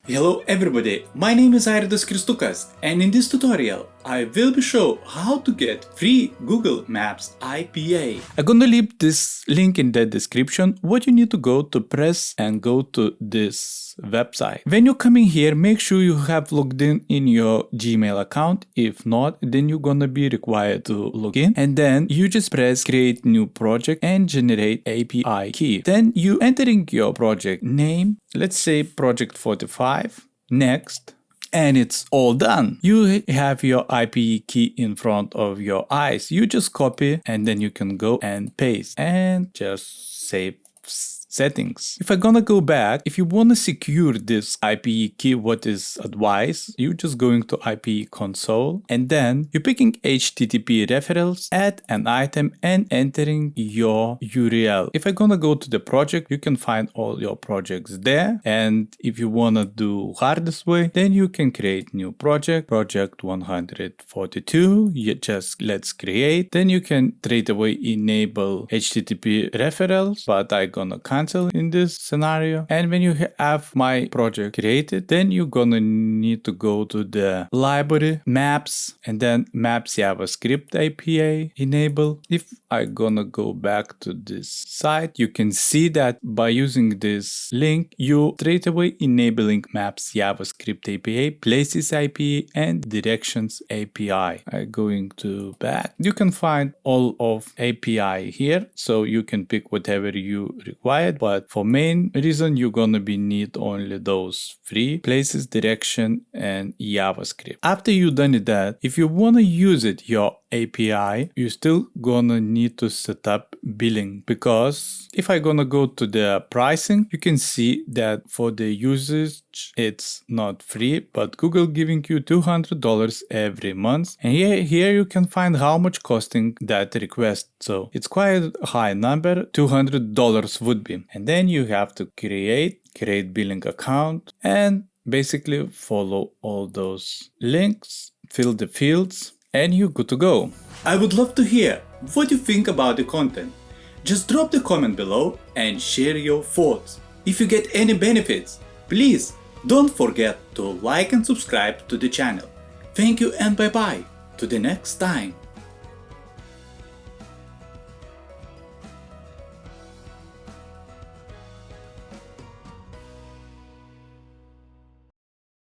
Hello everybody, my name is Airdas Kristukas, and in this tutorial I will be show how to get free Google Maps IPA. I'm gonna leave this link in the description. What you need to go to press and go to this website. When you're coming here, make sure you have logged in your Gmail account. If not, then you're gonna be required to log in, and then you just press create new project and generate API key. Then you entering your project name, let's say project 45, next, and it's all done. You have your IPE key in front of your eyes. You just copy and then you can go and paste and just save settings. If I'm gonna go back, if you wanna secure this IPE key, what is advised, you just going to IPE console and then you're picking HTTP referrals, add an item and entering your URL. If I'm gonna go to the project, you can find all your projects there. And if you wanna do hardest way, then you can create new project 142. You just let's create. Then you can straight away enable HTTP referrals, but I'm gonna cancel in this scenario. And when you have my project created, then you're gonna need to go to the library maps and then maps JavaScript API enable. If I'm gonna go back to this site, you can see that by using this link, you straight away enabling maps JavaScript API, places API and directions API. I'm going to back. You can find all of API here, so you can pick whatever you require. But for main reason, you're gonna be need only those three: places, direction, and JavaScript. After you done that, if you wanna use it, your API, you still gonna need to set up billing, because if I gonna go to the pricing, you can see that for the usage it's not free, but Google giving you $200 every month, and here you can find how much costing that request. So it's quite a high number, $200 would be, and then you have to create billing account and basically follow all those links, fill the fields, and you're good to go. I would love to hear what you think about the content. Just drop the comment below and share your thoughts. If you get any benefits, please don't forget to like and subscribe to the channel. Thank you and bye bye. To the next time.